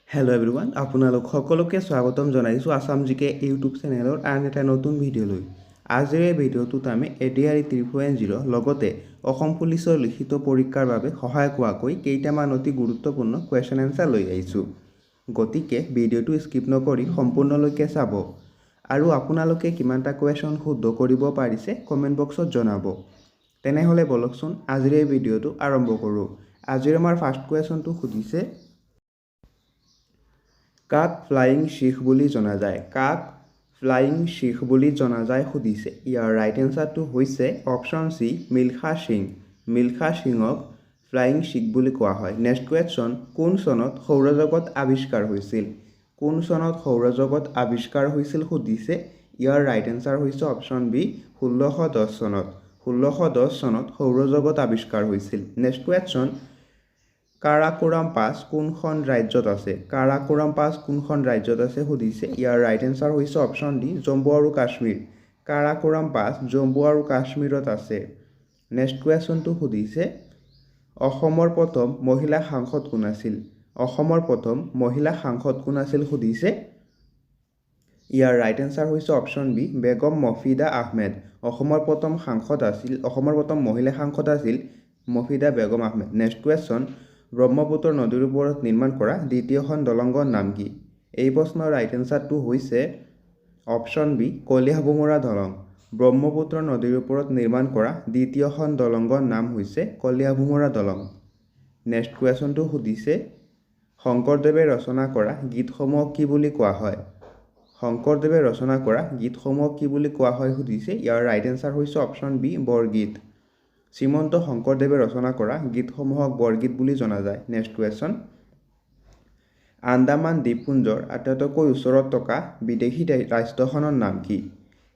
Hello' everyone, আপোনালোক সকলোকে স্বাগতম জনাইছোঁ আসাম জিকে ইউটিউব চেনেলৰ আন এটা নতুন ভিডিঅ'লৈ। আজিৰ এই ভিডিঅ'টোত আমি ADRE 3.0 লগতে অসম পুলিচৰ লিখিত পৰীক্ষাৰ বাবে সহায়ক হোৱাকৈ কেইটামান অতি গুৰুত্বপূৰ্ণ কুৱেশ্যন এনচাৰ লৈ আহিছোঁ। গতিকে ভিডিঅ'টো স্কিপ নকৰি সম্পূৰ্ণলৈকে চাব আৰু আপোনালোকে কিমানটা কুৱেশ্যন শুদ্ধ কৰিব পাৰিছে কমেণ্ট বক্সত জনাব। তেনেহ'লে বলকচোন আজিৰ এই ভিডিঅ'টো আৰম্ভ কৰোঁ। আজিৰ আমাৰ ফাৰ্ষ্ট কুৱেশ্যনটো সুধিছে, কাক ফ্লাইং শিখ বুলি জনা যায়? কাক ফ্লাইং শিখ বুলি জনা যায় সুধিছে। ইয়াৰ ৰাইট এনচাৰটো হৈছে অপশ্যন চি, মিলখা সিং। মিলখা সিঙক ফ্লাইং শিখ বুলি কোৱা হয়। নেক্সট কুৱেশ্যন, কোন চনত সৌৰজগত আৱিষ্কাৰ হৈছিল? কোন চনত সৌৰজগত আৱিষ্কাৰ হৈছিল সুধিছে। ইয়াৰ ৰাইট এনচাৰ হৈছে অপশ্যন বি, 1610 চনত। 1610 চনত সৌৰজগত আৱিষ্কাৰ হৈছিল। নেক্সট কুৱেশ্যন, কাৰাকোৰাম পাছ কোনখন ৰাজ্যত আছে? কাৰাকোৰাম পাছ কোনখন ৰাজ্যত আছে সুধিছে। ইয়াৰ ৰাইট এনচাৰ হৈছে অপশ্যন ডি, জম্মু আৰু কাশ্মীৰ। কাৰাকোৰাম পাছ জম্মু আৰু কাশ্মীৰত আছে। নেক্সট কুৱেশ্যনটো সুধিছে, অসমৰ প্ৰথম মহিলা সাংসদ কোন আছিল? অসমৰ প্ৰথম মহিলা সাংসদ কোন আছিল সুধিছে। ইয়াৰ ৰাইট এনচাৰ হৈছে অপশ্যন বি, বেগম মফিদা আহমেদ। অসমৰ প্ৰথম মহিলা সাংসদ আছিল মফিদা বেগম আহমেদ। নেক্সট কুৱেশ্যন, ব্ৰহ্মপুত্ৰ নদীৰ ওপৰত নিৰ্মাণ কৰা দ্বিতীয়খন দলংগৰ নাম কি? এই প্ৰশ্নৰ ৰাইট এনচাৰটো হৈছে অপশ্যন বি, কলীয়াভোমোৰা দলং। ব্ৰহ্মপুত্ৰ নদীৰ ওপৰত নিৰ্মাণ কৰা দ্বিতীয়খন দলংগৰ নাম হৈছে কলীয়াভোমোৰা দলং। নেক্সট কুৱেশ্যনটো সুধিছে, শংকৰদেৱে ৰচনা কৰা গীতসমূহক কি বুলি কোৱা হয়? শংকৰদেৱে ৰচনা কৰা গীতসমূহক কি বুলি কোৱা হয় সুধিছে। ইয়াৰ ৰাইট এনচাৰ হৈছে অপশ্যন বি, বৰগীত। শ্ৰীমন্ত শংকৰদেৱে ৰচনা কৰা গীতসমূহক বৰগীত বুলি জনা যায়। নেক্সট কুৱেশ্যন, আন্দামান দ্বীপপুঞ্জৰ আটাইতকৈ ওচৰত থকা বিদেশী ৰাষ্ট্ৰখনৰ নাম কি?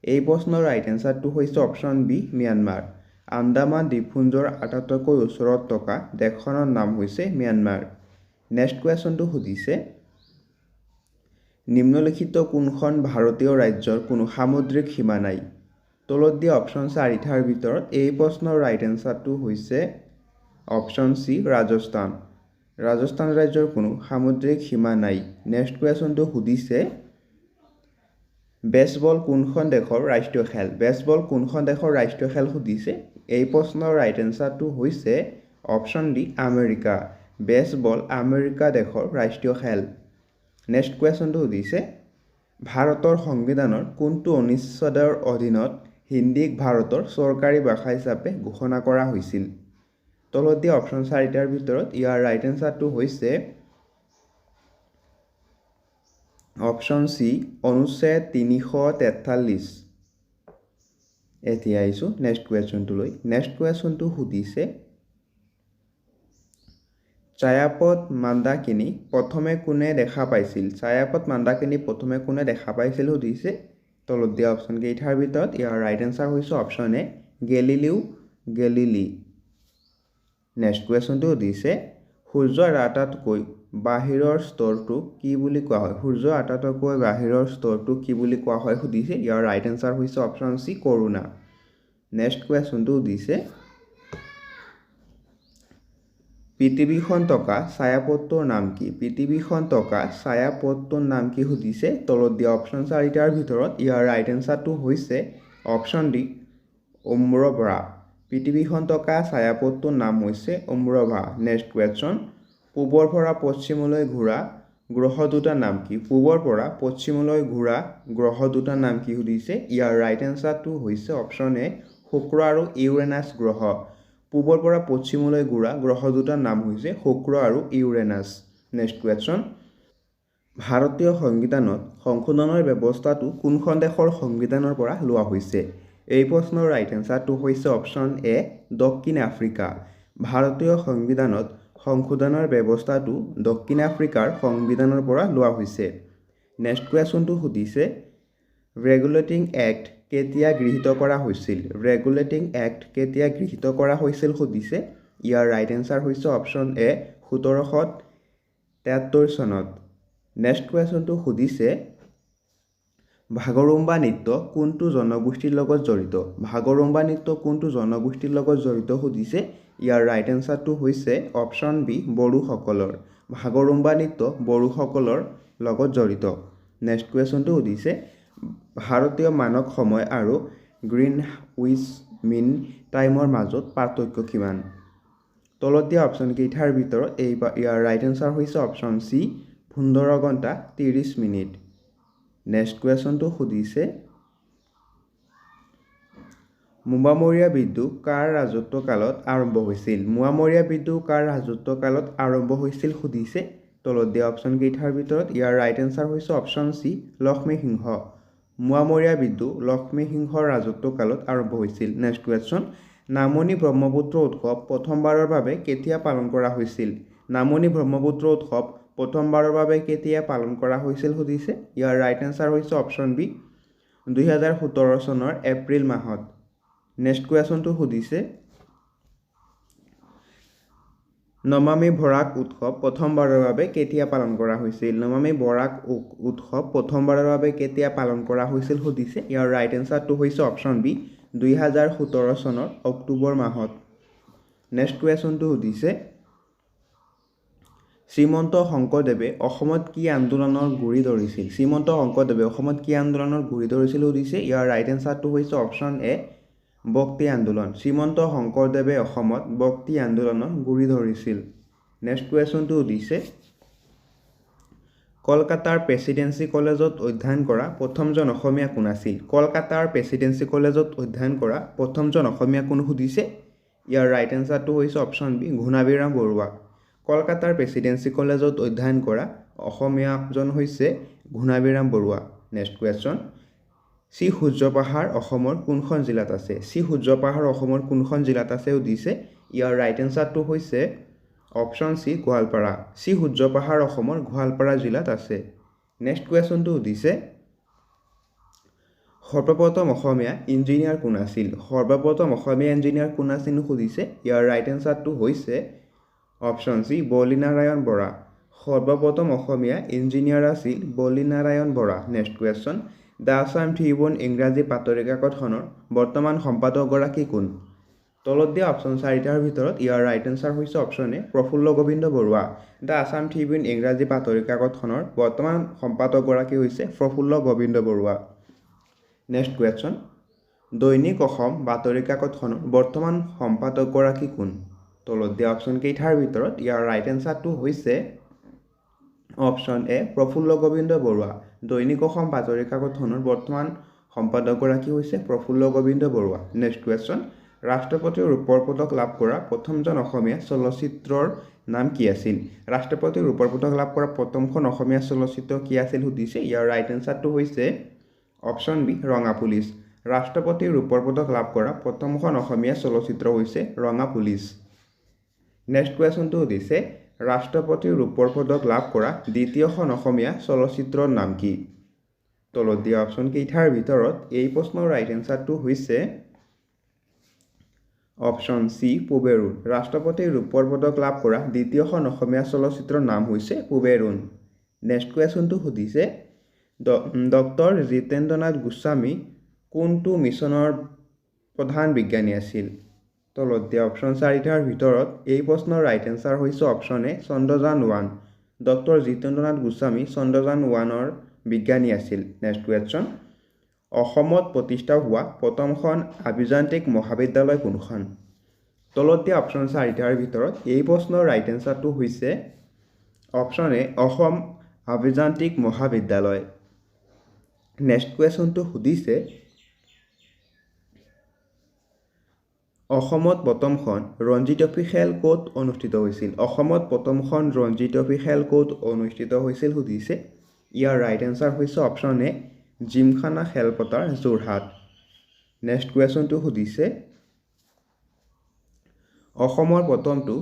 এই প্ৰশ্নৰ ৰাইট এনচাৰটো হৈছে অপশ্যন বি, ম্যানমাৰ। আন্দামান দ্বীপপুঞ্জৰ আটাইতকৈ ওচৰত থকা দেশখনৰ নাম হৈছে ম্যানমাৰ। নেক্সট কুৱেশ্যনটো সুধিছে, নিম্নলিখিত কোনখন ভাৰতীয় ৰাজ্যৰ কোনো সামুদ্ৰিক সীমা নাই? তলত দিয়া অপশ্যন 4টাৰ ভিতৰত এই প্ৰশ্নৰ ৰাইট এনচাৰটো হৈছে অপশ্যন চি, ৰাজস্থান। ৰাজস্থান ৰাজ্যৰ কোনো সামুদ্ৰিক সীমা নাই। নেক্সট কুৱেশ্যনটো সুধিছে, বেছবল কোনখন দেশৰ ৰাষ্ট্ৰীয় খেল? বেছবল কোনখন দেশৰ ৰাষ্ট্ৰীয় খেল সুধিছে। এই প্ৰশ্নৰ ৰাইট এনচাৰটো হৈছে option D, America. Baseball America দেশৰ ৰাষ্ট্ৰীয় খেল। নেক্সট কুৱেশ্যনটো সুধিছে, ভাৰতৰ সংবিধানৰ কোনটো অনুচ্ছেদৰ অধীনত হিন্দীক ভাৰতৰ চৰকাৰী ভাষা হিচাপে ঘোষণা কৰা হৈছিল? তলত দিয়া অপশ্যন 4টাৰ ভিতৰত ইয়াৰ ৰাইট এনচাৰটো হৈছে অপশ্যন চি, অনুচ্ছেদ 343। এতিয়া আহিছোঁ নেক্সট কুৱেশ্যনটোলৈ। নেক্সট কুৱেশ্যনটো সুধিছে, ছায়াপথ মান্দাকিনী প্ৰথমে কোনে দেখা পাইছিল? ছায়াপথ মান্দাকিনী প্ৰথমে কোনে দেখা পাইছিল সুধিছে। তলত দিয়া অপশ্যন কেইটাৰ ভিতৰত ইয়াৰ ৰাইট এনচাৰ হৈছে option A, Galileo Galilei. Next কুৱেশ্যনটো সুধিছে, সূৰ্যৰ আটাইতকৈ বাহিৰৰ স্তৰটোক কি বুলি কোৱা হয়? সূৰ্যৰ আটাইতকৈ বাহিৰৰ স্তৰটোক কি বুলি কোৱা হয় সুধিছে। ইয়াৰ ৰাইট এনচাৰ হৈছে অপশ্যন চি, কৰোণা। নেক্সট কুৱেশ্যনটো সুধিছে, পৃথিৱীখন থকা ছায়াপথটোৰ নাম কি? পৃথিৱীখন থকা ছায়াপথটোৰ নাম কি সুধিছে। তলত দিয়া অপশ্যন 4টাৰ ভিতৰত ইয়াৰ ৰাইট এনচাৰটো হৈছে অপশ্যন ডি, উম্ৰভা। পৃথিৱীখন থকা ছায়াপথটোৰ নাম হৈছে উম্ৰভা। নেক্সট কুৱেশ্যন, পূবৰ পৰা পশ্চিমলৈ ঘূৰা গ্ৰহ দুটাৰ নাম কি? পূবৰ পৰা পশ্চিমলৈ ঘূৰা গ্ৰহ দুটাৰ নাম কি সুধিছে। ইয়াৰ ৰাইট এনচাৰটো হৈছে অপশ্যন এ, শুক্ৰ আৰু ইউৰেনাছ গ্ৰহ। পূবৰ পৰা পশ্চিমলৈ ঘূৰা গ্ৰহ দুটাৰ নাম হৈছে শুক্ৰ আৰু ইউৰেনাছ। নেক্সট কুৱেশ্যন, ভাৰতীয় সংবিধানত সংশোধনৰ ব্যৱস্থাটো কোনখন দেশৰ সংবিধানৰ পৰা লোৱা হৈছে? এই প্ৰশ্নৰ ৰাইট এনচাৰটো হৈছে অপশ্যন এ, দক্ষিণ আফ্ৰিকা। ভাৰতীয় সংবিধানত সংশোধনৰ ব্যৱস্থাটো দক্ষিণ আফ্ৰিকাৰ সংবিধানৰ পৰা লোৱা হৈছে। নেক্সট কুৱেশ্যনটো সুধিছে, ৰেগুলেটিং এক্ট কেতিয়া গৃহীত কৰা হৈছিল? ৰেগুলেটিং এক্ট কেতিয়া গৃহীত কৰা হৈছিল সুধিছে। ইয়াৰ ৰাইট এনচাৰ হৈছে অপশ্যন এ, 1773 চনত। নেক্সট কুৱেশ্যনটো সুধিছে, ভাগৰুম্বা নৃত্য কোনটো জনগোষ্ঠীৰ লগত জড়িত? ভাগৰুম্বা নৃত্য কোনটো জনগোষ্ঠীৰ লগত জড়িত সুধিছে। ইয়াৰ ৰাইট এনচাৰটো হৈছে অপশ্যন বি বড়োসকলৰ ভাগৰুম্বা নৃত্য বড়োসকলৰ লগত জড়িত নেক্সট কুৱেশ্যনটো সুধিছে ভাৰতীয় মানক সময় আৰু গ্ৰীণউইচ মিন টাইমৰ মাজত পাৰ্থক্য কিমান তলত দিয়া অপশ্যনকেইটাৰ ভিতৰত ইয়াৰ ৰাইট এনচাৰ হৈছে অপশ্যন চি 15 ঘণ্টা 30 মিনিট নেক্সট কুৱেশ্যনটো সুধিছে মোৱামৰীয়া বিদ্ৰোহ কাৰ ৰাজত্বকালত আৰম্ভ হৈছিল মোৱামৰীয়া বিদ্ৰোহ কাৰ ৰাজত্বকালত আৰম্ভ হৈছিল সুধিছে তলত দিয়া অপশ্যনকেইটাৰ ভিতৰত ইয়াৰ ৰাইট এনচাৰ হৈছে অপশ্যন চি লক্ষ্মীসিংহ মোৱামৰীয়া বিদ্ৰোহ লক্ষ্মীসিংহৰ ৰাজত্বকালত আৰম্ভ হৈছিল নেক্সট কুৱেশ্যন নামনি ব্ৰহ্মপুত্ৰ উৎসৱ প্ৰথমবাৰৰ বাবে কেতিয়া পালন কৰা হৈছিল নামনি ব্ৰহ্মপুত্ৰ উৎসৱ প্ৰথমবাৰৰ বাবে কেতিয়া পালন কৰা হৈছিল সুধিছে ইয়াৰ ৰাইট এনচাৰ হৈছে অপশ্যন বি 2017 চনৰ এপ্ৰিল মাহত নেক্সট কুৱেশ্যনটো সুধিছে নমামি বৰাক উৎসৱ প্ৰথমবাৰৰ বাবে কেতিয়া পালন কৰা হৈছিল নমামি বৰাক উৎসৱ প্ৰথমবাৰৰ বাবে কেতিয়া পালন কৰা হৈছিল সুধিছে ইয়াৰ ৰাইট এনচাৰটো হৈছে অপশ্যন বি 2017 চনৰ অক্টোবৰ মাহত নেক্সট কুৱেশ্যনটো সুধিছে শ্ৰীমন্ত শংকৰদেৱে অসমত কি আন্দোলনৰ গুৰি ধৰিছিল শ্ৰীমন্ত শংকৰদেৱে অসমত কি আন্দোলনৰ গুৰি ধৰিছিল সুধিছে ইয়াৰ ৰাইট এনচাৰটো হৈছে অপশ্যন এ ভক্তি আন্দোলন শ্ৰীমন্ত শংকৰদেৱে অসমত ভক্তি আন্দোলনৰ গুৰি ধৰিছিল নেক্সট কুৱেশ্যনটো সুধিছে কলকাতাৰ প্ৰেচিডেন্সি কলেজত অধ্যয়ন কৰা প্ৰথমজন অসমীয়া কোন আছিল কলকাতাৰ প্ৰেচিডেন্সি কলেজত অধ্যয়ন কৰা প্ৰথমজন অসমীয়া কোন সুধিছে ইয়াৰ ৰাইট এনচাৰটো হৈছে অপশ্যন বি ঘূণাভিৰাম বৰুৱা কলকাতাৰ প্ৰেচিডেন্সি কলেজত অধ্যয়ন কৰা অসমীয়াজন হৈছে ঘূণাভিৰাম বৰুৱা নেক্সট কুৱেশ্যন শ্ৰী সূৰ্য পাহাৰ অসমৰ কোনখন জিলাত আছে শ্ৰী সূৰ্য পাহাৰ অসমৰ কোনখন জিলাত আছে সুধিছে ইয়াৰ ৰাইট এনচাৰটো হৈছে অপশ্যন চি গোৱালপাৰা শ্ৰী সূৰ্য পাহাৰ অসমৰ গোৱালপাৰা জিলাত আছে নেক্সট কুৱেশ্যনটো সুধিছে সৰ্বপ্ৰথম অসমীয়া ইঞ্জিনিয়াৰ কোন আছিল সৰ্বপ্ৰথম অসমীয়া ইঞ্জিনিয়াৰ কোন আছিল সুধিছে ইয়াৰ ৰাইট এনচাৰটো হৈছে অপশ্যন চি বলিনাৰায়ণ বৰা সৰ্বপ্ৰথম অসমীয়া ইঞ্জিনিয়াৰ আছিল Balinarayan Bora next question the Assam Tribune ইংৰাজী বাতৰি কাকতখনৰ বৰ্তমান সম্পাদকগৰাকী কোন তলত দিয়া অপশ্যন চাৰিটাৰ ভিতৰত ইয়াৰ ৰাইট এনচাৰ হৈছে option A Prafulla Gobinda Baruah the Assam Tribune ইংৰাজী বাতৰি কাকতখনৰ বৰ্তমান সম্পাদকগৰাকী হৈছে প্ৰফুল্ল গোবিন্দ বৰুৱা নেক্সট কুৱেশ্যন দৈনিক অসম বাতৰি কাকতখনৰ বৰ্তমান সম্পাদকগৰাকী কোন তলত দিয়া অপশ্যনকেইটাৰ ভিতৰত ইয়াৰ ৰাইট এনচাৰটো হৈছে অপশ্যন এ প্ৰফুল্ল গোবিন্দ বৰুৱা দৈনিক অসম বাতৰি কাকতখনৰ বৰ্তমান সম্পাদকগৰাকী হৈছে প্ৰফুল্ল গোবিন্দ বৰুৱা নেক্সট কুৱেশ্যন ৰাষ্ট্ৰপতিৰ ৰূপৰ পদক লাভ কৰা প্ৰথমজন অসমীয়া চলচ্চিত্ৰৰ নাম কি আছিল ৰাষ্ট্ৰপতিৰ ৰূপৰ পদক লাভ কৰা প্ৰথমখন অসমীয়া চলচ্চিত্ৰ কি আছিল সুধিছে ইয়াৰ ৰাইট এনচাৰটো হৈছে অপশ্যন বি ৰঙা পুলিচ ৰাষ্ট্ৰপতিৰ ৰূপৰ পদক লাভ কৰা প্ৰথমখন অসমীয়া চলচ্চিত্ৰ হৈছে ৰঙা পুলিচ নেক্সট কুৱেশ্যনটো সুধিছে ৰাষ্ট্ৰপতিৰ ৰূপৰ পদক লাভ কৰা দ্বিতীয়খন অসমীয়া চলচ্চিত্ৰৰ নাম কি তলত দিয়া অপশ্যনকেইটাৰ ভিতৰত এই প্ৰশ্নৰ ৰাইট এনচাৰটো হৈছে অপশ্যন চি পুবেৰুণ ৰাষ্ট্ৰপতিৰ ৰূপৰ পদক লাভ কৰা দ্বিতীয়খন অসমীয়া চলচ্চিত্ৰৰ নাম হৈছে পুবেৰুণ নেক্সট কুৱেশ্যনটো সুধিছে ডক্টৰ জিতেন্দ্ৰনাথ গোস্বামী কোনটো মিছনৰ প্ৰধান বিজ্ঞানী আছিল তলত দিয়া অপশ্যন চাৰিটাৰ ভিতৰত এই প্ৰশ্নৰ ৰাইট এনচাৰ হৈছে option A Chandrayaan 1 doctor Jitendranath Goswami Chandrayaan 1ৰ বিজ্ঞানী আছিল নেক্সট কুৱেশ্যন অসমত প্ৰতিষ্ঠা হোৱা প্ৰথমখন আভিযান্ত্ৰিক মহাবিদ্যালয় কোনখন তলত দিয়া অপশ্যন চাৰিটাৰ ভিতৰত এই প্ৰশ্নৰ ৰাইট এনচাৰটো হৈছে অপশ্যন এ অসম আভিযান্ত্ৰিক মহাবিদ্যালয় নেক্সট কুৱেশ্যনটো সুধিছে অসমত প্ৰথমখন ৰঞ্জি ট্ৰফী খেল ক'ত অনুষ্ঠিত হৈছিল অসমত প্ৰথমখন ৰঞ্জি ট্ৰফী খেল ক'ত অনুষ্ঠিত হৈছিল সুধিছে ইয়াৰ ৰাইট এনচাৰ হৈছে অপশ্যন এ জিমখানা খেলপথাৰ যোৰহাট নেক্সট কুৱেশ্যনটো সুধিছে অসমৰ প্ৰথমটো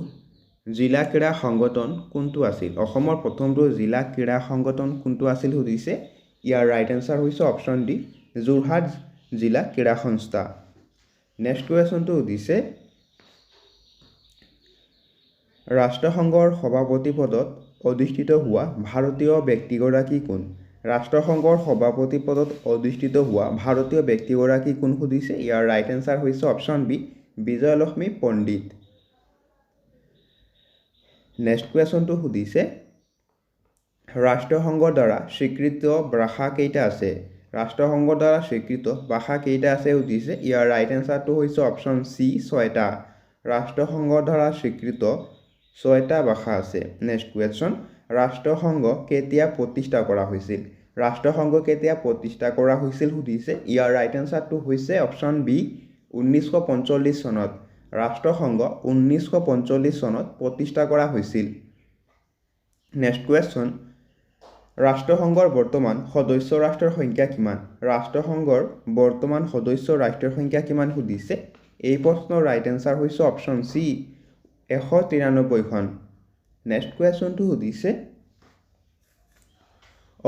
জিলা ক্ৰীড়া সংগঠন কোনটো আছিল অসমৰ প্ৰথমটো জিলা ক্ৰীড়া সংগঠন কোনটো আছিল সুধিছে ইয়াৰ ৰাইট এনচাৰ হৈছে অপশ্যন ডি যোৰহাট জিলা ক্ৰীড়া সংস্থা নেক্সট কুৱেশ্যনটো সুধিছে ৰাষ্ট্ৰসংঘৰ সভাপতি পদত অধিষ্ঠিত হোৱা ভাৰতীয় ব্যক্তিগৰাকী কোন ৰাষ্ট্ৰসংঘৰ সভাপতি পদত অধিষ্ঠিত হোৱা ভাৰতীয় ব্যক্তিগৰাকী কোন সুধিছে ইয়াৰ ৰাইট এনচাৰ হৈছে অপশ্যন বি বিজয়লক্ষ্মী পণ্ডিত নেক্সট কুৱেশ্যনটো সুধিছে ৰাষ্ট্ৰসংঘৰ দ্বাৰা স্বীকৃত ভাষা কেইটা আছে ৰাষ্ট্ৰসংঘৰ দ্বাৰা স্বীকৃত ভাষা কেইটা আছে সুধিছে ইয়াৰ ৰাইট এনসাৰটো হৈছে অপশ্যন সি 6টা ৰাষ্ট্ৰসংঘৰ দ্বাৰা স্বীকৃত 6টা ভাষা আছে নেক্সট কুৱেশ্যন ৰাষ্ট্ৰসংঘ কেতিয়া প্ৰতিষ্ঠা কৰা হৈছিল ৰাষ্ট্ৰসংঘ কেতিয়া প্ৰতিষ্ঠা কৰা হৈছিল সুধিছে ইয়াৰ ৰাইট এনসাৰটো হৈছে অপশ্যন বি 1945 চনত ৰাষ্ট্ৰসংঘ 1945 চনত প্ৰতিষ্ঠা কৰা হৈছিল নেক্সট কুৱেশ্যন ৰাষ্ট্ৰসংঘৰ বৰ্তমান সদস্য ৰাষ্ট্ৰৰ সংখ্যা কিমান ৰাষ্ট্ৰসংঘৰ বৰ্তমান সদস্য ৰাষ্ট্ৰৰ সংখ্যা কিমান সুধিছে এই প্ৰশ্নৰ ৰাইট এনসাৰ হৈছে অপশ্যন সি 193 খন নেক্সট কুৱেশ্যনটো সুধিছে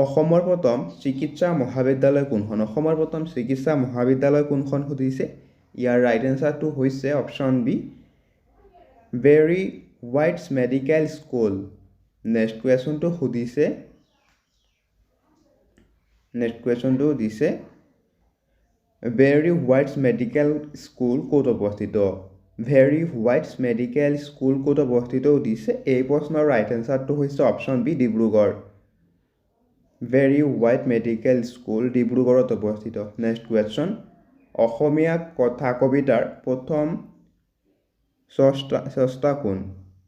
অসমৰ প্ৰথম চিকিৎসা মহাবিদ্যালয় কোনখন অসমৰ প্ৰথম চিকিৎসা মহাবিদ্যালয় কোনখন সুধিছে ইয়াৰ ৰাইট এনসাৰটো হৈছে অপশ্যন বি বেৰি হোৱাইটছ মেডিকেল স্কুল নেক্সট কুৱেশ্যনটো সুধিছে বেৰি হোৱাইটছ মেডিকেল স্কুল ক'ত অৱস্থিত ভেৰি হোৱাইটছ মেডিকেল স্কুল ক'ত অৱস্থিত সুধিছে এই প্ৰশ্নৰ ৰাইট এনসাৰটো হৈছে option B Dibrugarh Berry White Medical School ডিব্ৰুগড়ত অৱস্থিত নেক্সট কুৱেশ্যন অসমীয়া কথা কবিতাৰ প্ৰথম স্ৰষ্টা কোন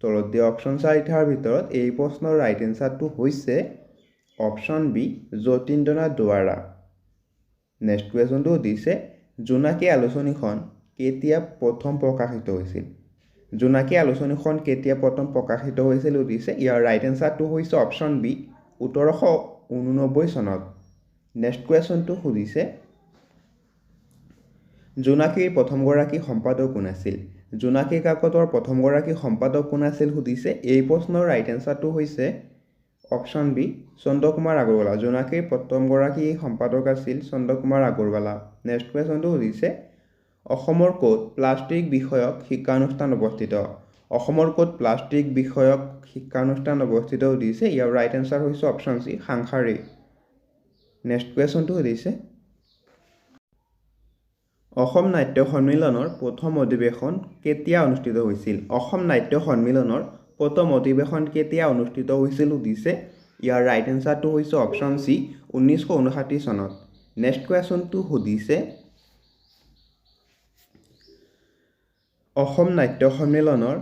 তলত দিয়া অপশ্যন 4টাৰ ভিতৰত এই প্ৰশ্নৰ ৰাইট এনসাৰটো হৈছে option B Jatindranath Duara next কুৱেশ্যনটো সুধিছে জোনাকী আলোচনীখন কেতিয়া প্ৰথম প্ৰকাশিত হৈছিল জোনাকী আলোচনীখন কেতিয়া প্ৰথম প্ৰকাশিত হৈছিল সুধিছে ইয়াৰ ৰাইট এনসাৰটো হৈছে অপশ্যন বি 1789 চনত নেক্সট কুৱেশ্যনটো সুধিছে জোনাকীৰ প্ৰথমগৰাকী সম্পাদক কোন আছিল জোনাকী কাকতৰ প্ৰথমগৰাকী সম্পাদক কোন আছিল সুধিছে এই প্ৰশ্নৰ ৰাইট এনসাৰটো হৈছে অপশ্যন বি চন্দ্ৰকুমাৰ আগৰৱালা জোনাকীৰ প্ৰথমগৰাকী সম্পাদক আছিল চন্দ্ৰকুমাৰ আগৰৱালা নেক্সট কুৱেশ্যনটো সুধিছে অসমৰ ক'ত প্লাষ্টিক বিষয়ক শিক্ষানুষ্ঠান অৱস্থিত অসমৰ ক'ত প্লাষ্টিক বিষয়ক শিক্ষানুষ্ঠান অৱস্থিত সুধিছে ইয়াৰ ৰাইট এনসাৰ হৈছে অপশ্যন সি সাংখাৰী নেক্সট কুৱেশ্যনটো সুধিছে অসম নাট্য সন্মিলনৰ প্ৰথম অধিৱেশন কেতিয়া অনুষ্ঠিত হৈছিল অসম নাট্য সন্মিলনৰ প্ৰথম অধিৱেশন কেতিয়া অনুষ্ঠিত হৈছিল সুধিছে ইয়াৰ ৰাইট এনসাৰটো হৈছে অপশ্যন সি 1959 চনত নেক্সট কুৱেশ্যনটো সুধিছে অসম নাট্য সন্মিলনৰ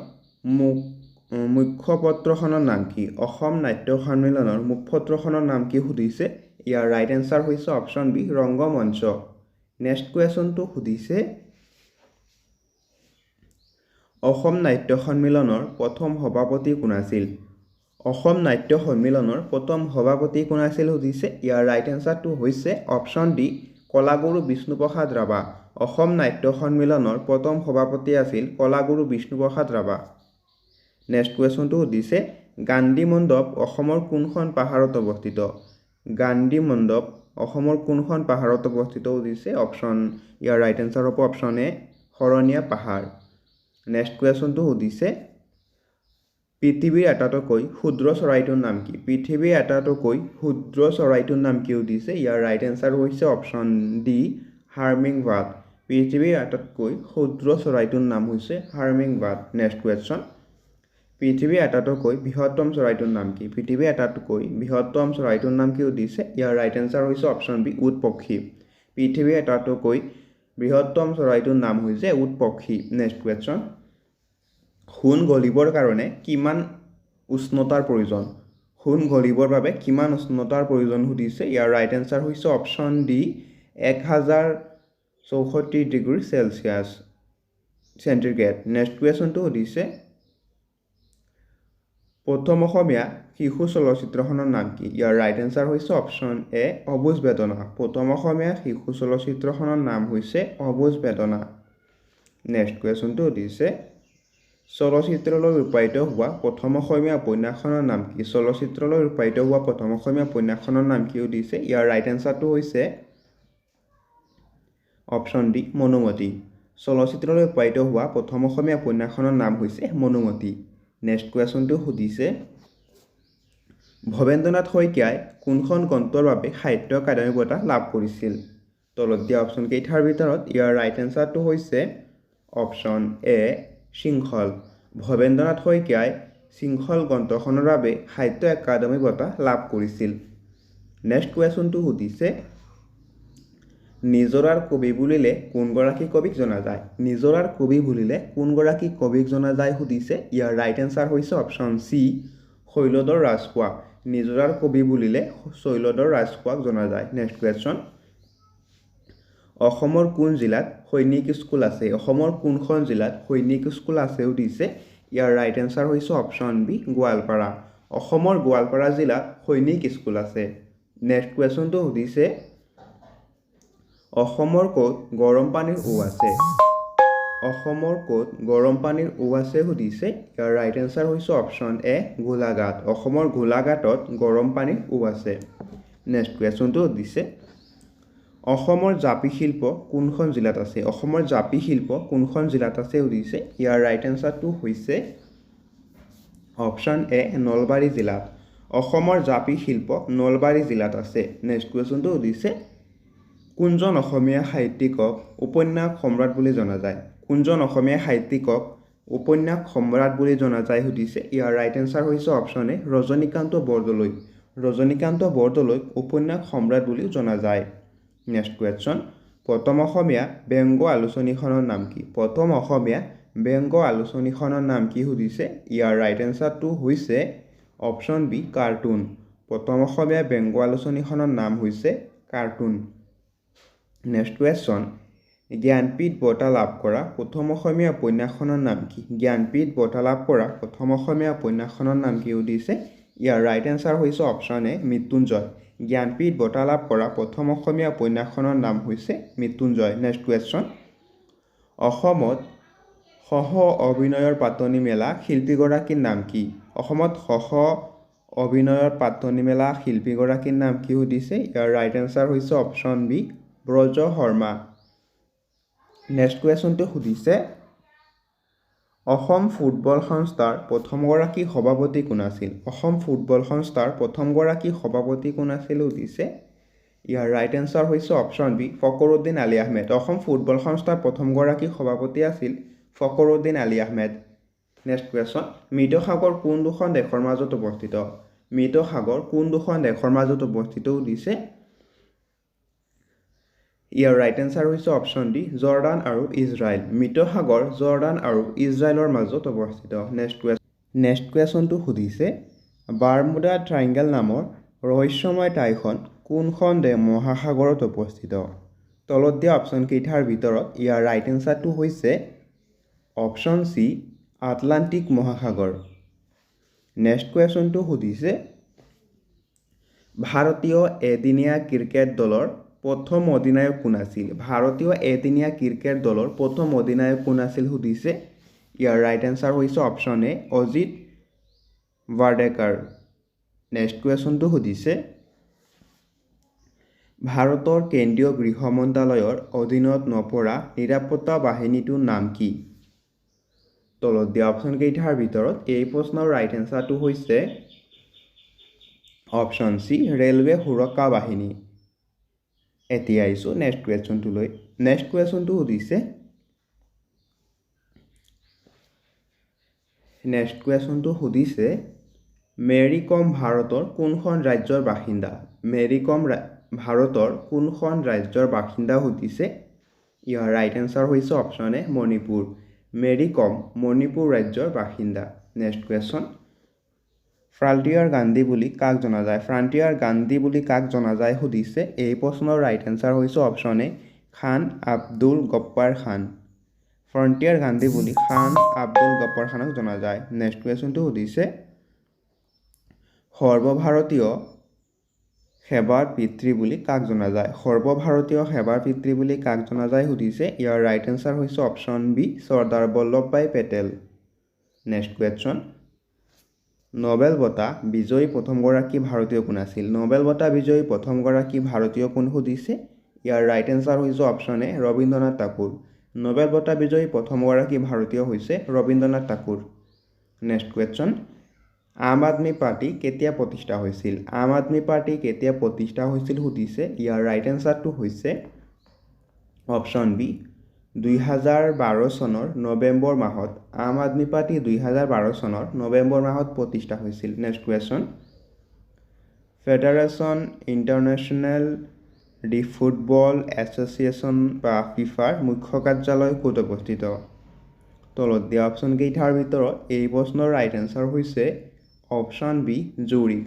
মুখপত্ৰখনৰ নাম কি অসম নাট্য সন্মিলনৰ মুখপত্ৰখনৰ নাম কি সুধিছে ইয়াৰ ৰাইট এনসাৰ হৈছে অপশ্যন বি ৰংগমঞ্চ নেক্সট কুৱেশ্যনটো সুধিছে অসম নাট্য সন্মিলনৰ প্ৰথম সভাপতি কোন আছিল অসম নাট্য সন্মিলনৰ প্ৰথম সভাপতি কোন আছিল সুধিছে ইয়াৰ ৰাইট এনসাৰটো হৈছে অপশ্যন ডি কলাগুৰু বিষ্ণুপ্ৰসাদ ৰাভা অসম নাট্য সন্মিলনৰ প্ৰথম সভাপতি আছিল কলাগুৰু বিষ্ণুপ্ৰসাদ ৰাভা নেক্সট কুৱেশ্যনটো সুধিছে গান্ধী মণ্ডপ অসমৰ কোনখন পাহাৰত অৱস্থিত গান্ধী মণ্ডপ অসমৰ কোনখন পাহাৰত অৱস্থিত সুধিছে অপশ্যন ইয়াৰ ৰাইট এনসাৰ হ'ব অপশ্যন এ শৰণীয়া পাহাৰ নেক্সট কুৱেশ্যনটো সুধিছে পৃথিৱীৰ আটাইতকৈ ক্ষুদ্ৰ চৰাইটোৰ নাম কি পৃথিৱীৰ আটাইতকৈ ক্ষুদ্ৰ চৰাইটোৰ নাম কি সুধিছে ইয়াৰ ৰাইট এনসাৰ হৈছে অপশ্যন ডি হাৰ্মিং বাৰ্ড পৃথিৱীৰ আটাইতকৈ ক্ষুদ্ৰ চৰাইটোৰ নাম হৈছে হাৰ্মিং বাৰ্ড নেক্সট কুৱেশ্যন পৃথিৱীৰ আটাইতকৈ বৃহত্তম চৰাইটোৰ নাম কি পৃথিৱীৰ আটাইতকৈ বৃহত্তম চৰাইটোৰ নাম কি সুধিছে ইয়াৰ ৰাইট এনসাৰ হৈছে অপশ্যন বি উট পক্ষী পৃথিৱীৰ আটাইতকৈ বৃহত্তম চৰাইটোৰ নাম হৈছে উট পক্ষী নেক্সট কুৱেশ্যন সোণ গলিবৰ কাৰণে কিমান উষ্ণতাৰ প্ৰয়োজন সোণ গলিবৰ বাবে কিমান উষ্ণতাৰ প্ৰয়োজন সুধিছে ইয়াৰ ৰাইট এনসাৰ হৈছে option D 1064 degree Celsius centigrade next কুৱেশ্যনটো সুধিছে প্ৰথম অসমীয়া শিশু চলচ্চিত্ৰখনৰ নাম কি ইয়াৰ ৰাইট এনসাৰ হৈছে অপশ্যন এ অবুজ বেদনা প্ৰথম অসমীয়া শিশু চলচ্চিত্ৰখনৰ নাম হৈছে অবুজ বেদনা নেক্সট কুৱেশ্যনটো সুধিছে চলচ্চিত্ৰলৈ ৰূপায়িত হোৱা প্ৰথম অসমীয়া উপন্যাসখনৰ নাম কি চলচ্চিত্ৰলৈ ৰূপায়িত হোৱা প্ৰথম অসমীয়া উপন্যাসখনৰ নাম কি সুধিছে ইয়াৰ ৰাইট এনসাৰটো হৈছে অপশ্যন ডি মনুমতী চলচ্চিত্ৰলৈ ৰূপায়িত হোৱা প্ৰথম অসমীয়া উপন্যাসখনৰ নাম হৈছে মনুমতী নেক্সট কুৱেশ্যনটো সুধিছে ভৱেন্দ্ৰনাথ শইকীয়াই কোনখন গ্ৰন্থৰ বাবে সাহিত্য একাডেমী বঁটা লাভ কৰিছিল তলত দিয়া অপশ্যন কেইটাৰ ভিতৰত ইয়াৰ ৰাইট এনসাৰটো হৈছে অপশ্যন এ শৃংখল ভৱেন্দ্ৰনাথ শইকীয়াই শৃংখল গ্ৰন্থখনৰ বাবে সাহিত্য একাডেমী বঁটা লাভ কৰিছিল নেক্সট কুৱেশ্যনটো সুধিছে নিজৰাৰ কবি বুলিলে কোনগৰাকী কবিক জনা যায় নিজৰাৰ কবি বুলিলে কোনগৰাকী কবিক জনা যায় সুধিছে ইয়াৰ ৰাইট এনসাৰ হৈছে অপশ্যন সি শৈলধৰ ৰাজখোৱা নিজৰাৰ কবি বুলিলে শৈলধৰ ৰাজখোৱাক জনা যায় নেক্সট কুৱেশ্যন অসমৰ কোন জিলাত সৈনিক স্কুল আছে অসমৰ কোনখন জিলাত সৈনিক স্কুল আছে সুধিছে ইয়াৰ ৰাইট এনসাৰ হৈছে অপশ্যন বি গোৱালপাৰা অসমৰ গোৱালপাৰা জিলাত সৈনিক স্কুল আছে নেক্সট কুৱেশ্যনটো সুধিছে অসমৰ ক'ত গৰম পানীৰ ও আছে অসমৰ ক'ত গৰম পানীৰ ও আছে সুধিছে ইয়াৰ ৰাইট এনসাৰ হৈছে অপশ্যন এ গোলাঘাট অসমৰ গোলাঘাটত গৰম পানীৰ ও আছে নেক্সট কুৱেশ্যনটো সুধিছে অসমৰ জাপি শিল্প কোনখন জিলাত আছে অসমৰ জাপি শিল্প কোনখন জিলাত আছে সুধিছে ইয়াৰ ৰাইট এনসাৰটো হৈছে অপশ্যন এ নলবাৰী জিলাত অসমৰ জাপি শিল্প নলবাৰী জিলাত আছে নেক্সট কুৱেশ্যনটো সুধিছে কোনজন অসমীয়া সাহিত্যিকক উপন্যাস সম্ৰাট বুলি জনা যায় কোনজন অসমীয়া সাহিত্যিকক উপন্যাস সম্ৰাট বুলি জনা যায় সুধিছে ইয়াৰ ৰাইট এনসাৰ হৈছে অপশ্যন এ ৰজনীকান্ত বৰদলৈক উপন্যাস সম্ৰাট বুলি জনা যায় নেক্সট কুৱেশ্যন প্ৰথম অসমীয়া ব্যংগ আলোচনীখনৰ নাম কি প্ৰথম অসমীয়া ব্যংগ আলোচনীখনৰ নাম কি সুধিছে ইয়াৰ ৰাইট এনসাৰটো হৈছে অপশ্যন বি কাৰ্টুন প্ৰথম অসমীয়া ব্যংগ আলোচনীখনৰ নাম হৈছে কাৰ্টুন নেক্সট কুৱেশ্যন জ্ঞানপীঠ বঁটা লাভ কৰা প্ৰথম অসমীয়া উপন্যাসখনৰ নাম কি জ্ঞানপীঠ বঁটা লাভ কৰা প্ৰথম অসমীয়া উপন্যাসখনৰ নাম কি সুধিছে ইয়াৰ ৰাইট এনসাৰ হৈছে অপশ্যন এ মৃত্যুঞ্জয় জ্ঞানপীঠ বঁটা লাভ কৰা প্ৰথম অসমীয়া উপন্যাসখনৰ নাম হৈছে মৃত্যুঞ্জয় নেক্সট কুৱেশ্যন অসমত সহ অভিনয়ৰ পাতনি মেলা শিল্পীগৰাকীৰ নাম কি অসমত সহ অভিনয়ৰ পাতনি মেলা শিল্পীগৰাকীৰ নাম কি সুধিছে ইয়াৰ ৰাইট এনসাৰ হৈছে option B Braja Sharma next কুৱেশ্যনটো সুধিছে অসম ফুটবল সংস্থাৰ প্ৰথমগৰাকী সভাপতি কোন আছিল অসম ফুটবল সংস্থাৰ প্ৰথমগৰাকী সভাপতি কোন আছিল সুধিছে ইয়াৰ ৰাইট এনসাৰ হৈছে option B Fakhruddin Ali Ahmed Assam football সংস্থাৰ প্ৰথমগৰাকী সভাপতি আছিল ফকৰুদ্দিন আলী আহমেদ নেক্সট কুৱেশ্যন মৃতসাগৰ কোন দুখন দেশৰ মাজত অৱস্থিত মৃতসাগৰ কোন দুখন দেশৰ মাজত অৱস্থিত সুধিছে ইয়াৰ ৰাইট এনসাৰ হৈছে অপশ্যন ডি জৰ্ডান আৰু ইজৰাইল মৃতসাগৰ জৰ্ডান আৰু ইজৰাইলৰ মাজত অৱস্থিত নেক্সট কুৱেশ্যনটো সুধিছে বাৰমুডা ট্ৰাইংগেল নামৰ ৰহস্যময় ঠাইখন কোনখন মহাসাগৰত অৱস্থিত তলত দিয়া অপশ্যনকেইটাৰ ভিতৰত ইয়াৰ ৰাইট এনসাৰটো হৈছে অপশ্যন চি আটলাণ্টিক মহাসাগৰ নেক্সট কুৱেশ্যনটো সুধিছে ভাৰতীয় এদিনীয়া ক্ৰিকেট দলৰ প্ৰথম অধিনায়ক কোন আছিল ভাৰতীয় এদিনীয়া ক্ৰিকেট দলৰ প্ৰথম অধিনায়ক কোন আছিল সুধিছে ইয়াৰ ৰাইট এনসাৰ হৈছে অপশ্যন এ অজিত ৱাৰ্ডেকাৰ নেক্সট কুৱেশ্যনটো সুধিছে ভাৰতৰ কেন্দ্ৰীয় গৃহ মন্ত্ৰালয়ৰ অধীনত নপৰা নিৰাপত্তা বাহিনীটোৰ নাম কি তলত দিয়া অপশ্যনকেইটাৰ ভিতৰত এই প্ৰশ্নৰ ৰাইট এনসাৰটো হৈছে অপশ্যন চি ৰেলৱে সুৰক্ষা বাহিনী এতিয়া আহিছোঁ নেক্সট কুৱেশ্যনটোলৈ নেক্সট কুৱেশ্যনটো সুধিছে মেৰী কম ভাৰতৰ কোনখন ৰাজ্যৰ বাসিন্দা মেৰী কম ভাৰতৰ কোনখন ৰাজ্যৰ বাসিন্দা সুধিছে ইয়াৰ ৰাইট এনসাৰ হৈছে অপশ্যন এ মণিপুৰ মেৰী কম মণিপুৰ ৰাজ্যৰ বাসিন্দা নেক্সট কুৱেশ্যন ফ্ৰণ্টিয়াৰ গান্ধী বুলি কাক জনা যায় ফ্ৰণ্টিয়াৰ গান্ধী বুলি কাক জনা যায় সুধিছে এই প্ৰশ্নৰ ৰাইট এনসাৰ হৈছে option A Khan Abdul Gaffar Khan Frontier Gandhi বুলি খান আব্দুল গপ্পাৰ খানক জনা যায় নেক্সট কুৱেশ্যনটো সুধিছে সৰ্বভাৰতীয় সেৱাৰ পিতৃ বুলি কাক জনা যায় সৰ্বভাৰতীয় সেৱাৰ পিতৃ বুলি কাক জনা যায় সুধিছে ইয়াৰ ৰাইট এনসাৰ হৈছে option B Sardar Vallabhbhai Patel next question Nobel বঁটা বিজয়ী প্ৰথমগৰাকী ভাৰতীয় কোন আছিল নোবেল বঁটা বিজয়ী প্ৰথমগৰাকী ভাৰতীয় কোন সুধিছে ইয়াৰ ৰাইট এনসাৰ হৈছে অপশ্যন এ ৰবীন্দ্ৰনাথ ঠাকুৰ নোবেল বঁটা বিজয়ী প্ৰথমগৰাকী ভাৰতীয় হৈছে ৰবীন্দ্ৰনাথ ঠাকুৰ নেক্সট কুৱেশ্যন আম আদমি পাৰ্টি কেতিয়া প্ৰতিষ্ঠা হৈছিল আম আদমি পাৰ্টি কেতিয়া প্ৰতিষ্ঠা হৈছিল সুধিছে ইয়াৰ ৰাইট এনসাৰটো হৈছে অপশ্যন বি 2012 চনৰ নৱেম্বৰ মাহত আম আদমি পাৰ্টি 2012 চনৰ নৱেম্বৰ মাহত প্ৰতিষ্ঠা হৈছিল নেক্সট কুৱেশ্যন ফেডাৰেশ্যন ইণ্টাৰনেশ্যনেল দি ফুটবল এছ'চিয়েশ্যন বা ফিফাৰ মুখ্য কাৰ্যালয় ক'ত অৱস্থিত তলত দিয়া অপশ্যন কেইটাৰ ভিতৰত এই প্ৰশ্নৰ ৰাইট এনচাৰ হৈছে অপশ্যন বি জুৰিখ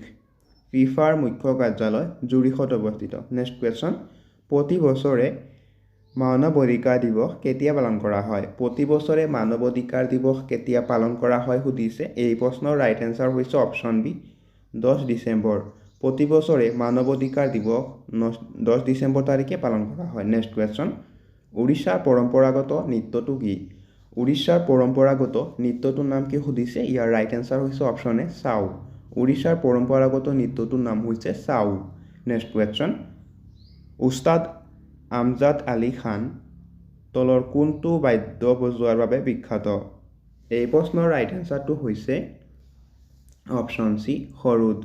ফিফাৰ মুখ্য কাৰ্যালয় জুৰিখত অৱস্থিত নেক্সট কুৱেশ্যন প্ৰতি বছৰে মানৱ অধিকাৰ দিৱস কেতিয়া পালন কৰা হয় প্ৰতি বছৰে মানৱ অধিকাৰ দিৱস কেতিয়া পালন কৰা হয় সুধিছে এই প্ৰশ্নৰ ৰাইট এনচাৰ হৈছে অপশ্যন বি 10 ডিচেম্বৰ প্ৰতি বছৰে মানৱ অধিকাৰ দিৱস 10 ডিচেম্বৰ তাৰিখে পালন কৰা হয় নেক্সট কুৱেশ্যন উৰিষ্যাৰ পৰম্পৰাগত নৃত্যটো কি উৰিষ্যাৰ পৰম্পৰাগত নৃত্যটোৰ নাম কি সুধিছে ইয়াৰ ৰাইট এনচাৰ হৈছে অপশ্যন এ চাও উৰিষ্যাৰ পৰম্পৰাগত নৃত্যটোৰ নাম হৈছে চাও নেক্সট কুৱেশ্যন উস্তাদ আমজাদ আলী খান তলৰ কোনটো বাদ্য বজোৱাৰ বাবে বিখ্যাত এই প্ৰশ্নৰ ৰাইট এনচাৰটো হৈছে অপশ্যন চি সৰোদ